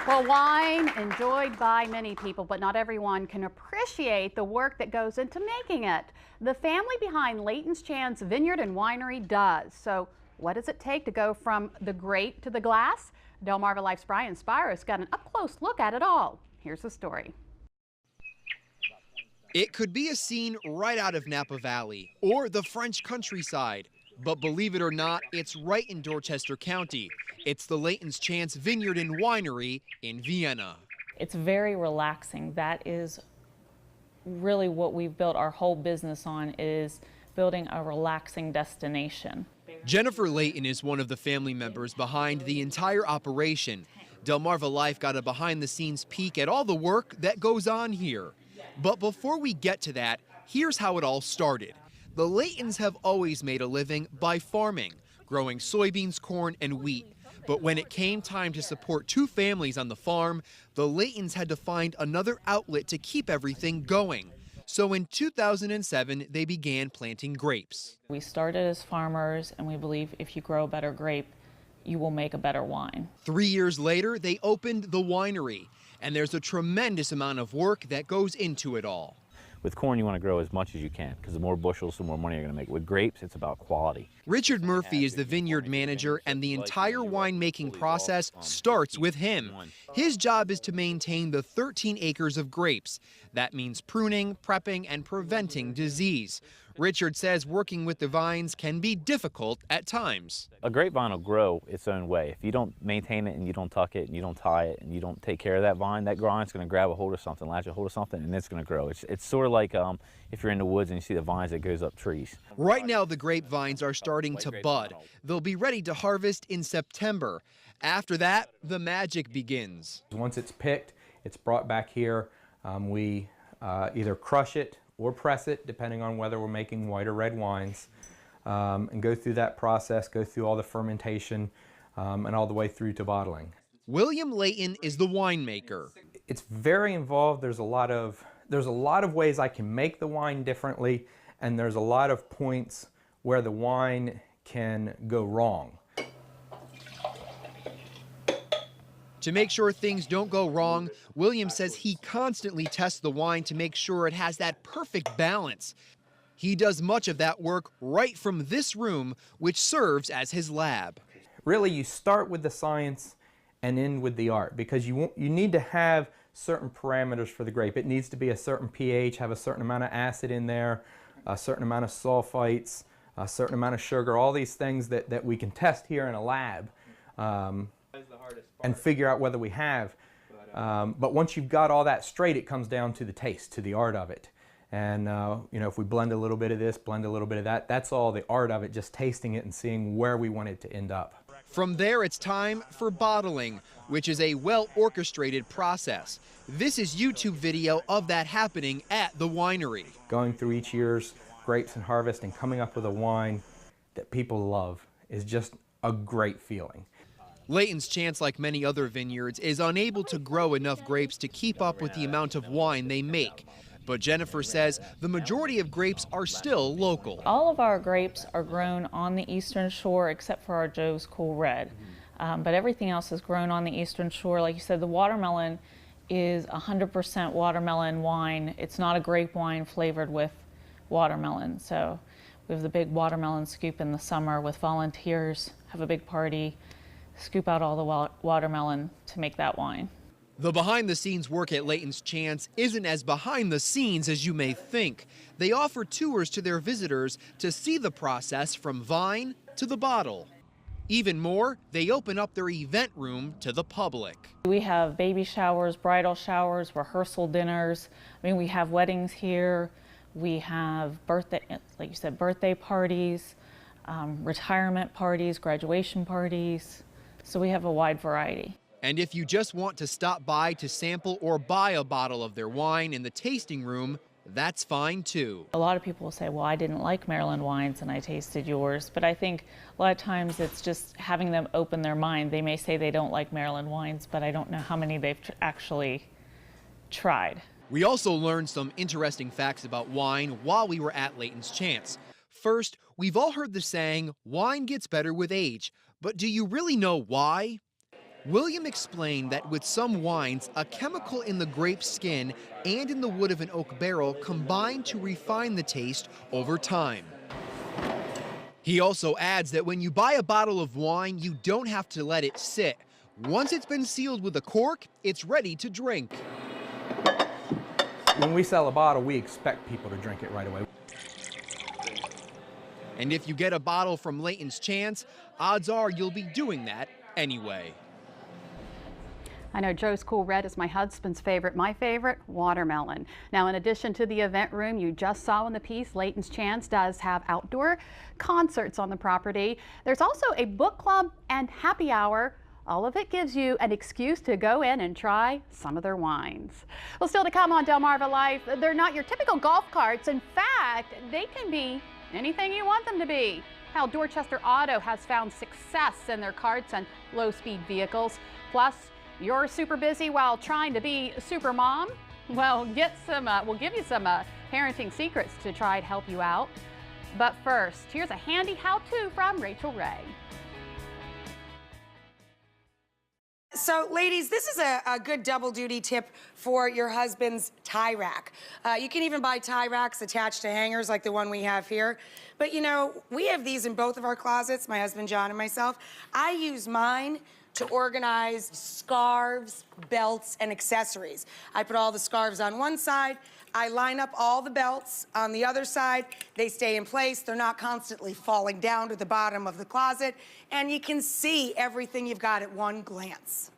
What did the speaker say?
Well, wine enjoyed by many people, but not everyone can appreciate the work that goes into making it. The family behind Layton's Chan's Vineyard and Winery does. So what does it take to go from the grape to the glass? Delmarva Life's Brian Spiros got an up-close look at it all. Here's the story. It could be a scene right out of Napa Valley or the French countryside. But believe it or not, it's right in Dorchester County. It's the Layton's Chan's Vineyard and Winery in Vienna. It's very relaxing. That is really what we've built our whole business on, is building a relaxing destination. Jennifer Layton is one of the family members behind the entire operation. Delmarva Life got a behind-the-scenes peek at all the work that goes on here. But before we get to that, here's how it all started. The Laytons have always made a living by farming, growing soybeans, corn, and wheat. But when it came time to support two families on the farm, the Laytons had to find another outlet to keep everything going. So in 2007, they began planting grapes. We started as farmers, and we believe if you grow a better grape, you will make a better wine. 3 years later, they opened the winery, and there's a tremendous amount of work that goes into it all. With corn, you want to grow as much as you can, because the more bushels, the more money you're going to make. With grapes, it's about quality. Richard Murphy is the vineyard manager, and the entire winemaking process starts with him. His job is to maintain the 13 acres of grapes. That means pruning, prepping, and preventing disease. Richard says working with the vines can be difficult at times. A grapevine will grow its own way. If you don't maintain it and you don't tuck it and you don't tie it and you don't take care of that vine's going to grab a hold of something, latch a hold of something, and it's going to grow. It's sort of like if you're in the woods and you see the vines that goes up trees. Right now, the grapevines are starting to bud. They'll be ready to harvest in September. After that, the magic begins. Once it's picked, it's brought back here. We either crush it or press it, depending on whether we're making white or red wines, and go through that process, go through all the fermentation, and all the way through to bottling. William Layton is the winemaker. It's very involved. There's a lot of ways I can make the wine differently, and there's a lot of points where the wine can go wrong. To make sure things don't go wrong, William says he constantly tests the wine to make sure it has that perfect balance. He does much of that work right from this room, which serves as his lab. Really, you start with the science and end with the art, because you need to have certain parameters for the grape. It needs to be a certain pH, have a certain amount of acid in there, a certain amount of sulfites, a certain amount of sugar, all these things that we can test here in a lab. And figure out whether we have. But once you've got all that straight, it comes down to the taste, to the art of it. And you know, if we blend a little bit of this, blend a little bit of that, that's all the art of it, just tasting it and seeing where we want it to end up. From there, it's time for bottling, which is a well-orchestrated process. This is YouTube video of that happening at the winery. Going through each year's grapes and harvest and coming up with a wine that people love is just a great feeling. Layton's Chan's, like many other vineyards, is unable to grow enough grapes to keep up with the amount of wine they make. But Jennifer says the majority of grapes are still local. All of our grapes are grown on the eastern shore except for our Joe's Cool Red. But everything else is grown on the eastern shore. Like you said, the watermelon is 100% watermelon wine. It's not a grape wine flavored with watermelon. So we have the big watermelon scoop in the summer with volunteers, have a big party, scoop out all the watermelon to make that wine. The behind-the-scenes work at Layton's Chan's isn't as behind-the-scenes as you may think. They offer tours to their visitors to see the process from vine to the bottle. Even more, they open up their event room to the public. We have baby showers, bridal showers, rehearsal dinners. I mean, we have weddings here. We have birthday, like you said, birthday parties, retirement parties, graduation parties. So we have a wide variety. And if you just want to stop by to sample or buy a bottle of their wine in the tasting room, that's fine too. A lot of people will say, well, I didn't like Maryland wines and I tasted yours. But I think a lot of times it's just having them open their mind. They may say they don't like Maryland wines, but I don't know how many they've actually tried. We also learned some interesting facts about wine while we were at Layton's Chan's. First, we've all heard the saying, wine gets better with age, but do you really know why? William explained that with some wines, a chemical in the grape skin and in the wood of an oak barrel combine to refine the taste over time. He also adds that when you buy a bottle of wine, you don't have to let it sit. Once it's been sealed with a cork, it's ready to drink. When we sell a bottle, we expect people to drink it right away. And if you get a bottle from Layton's Chance, odds are you'll be doing that anyway. I know Joe's Cool Red is my husband's favorite. My favorite, watermelon. Now, in addition to the event room you just saw in the piece, Layton's Chance does have outdoor concerts on the property. There's also a book club and happy hour. All of it gives you an excuse to go in and try some of their wines. Well, still to come on Delmarva Life, they're not your typical golf carts. In fact, they can be anything you want them to be. How Dorchester Auto has found success in their carts and low-speed vehicles. Plus, you're super busy while trying to be a super mom? Well, we'll give you some parenting secrets to try to help you out. But first, here's a handy how-to from Rachel Ray. So, ladies, this is a good double-duty tip for your husband's tie rack. You can even buy tie racks attached to hangers like the one we have here. But, you know, we have these in both of our closets, my husband John and myself. I use mine to organize scarves, belts, and accessories. I put all the scarves on one side. I line up all the belts on the other side. They stay in place. They're not constantly falling down to the bottom of the closet. And you can see everything you've got at one glance.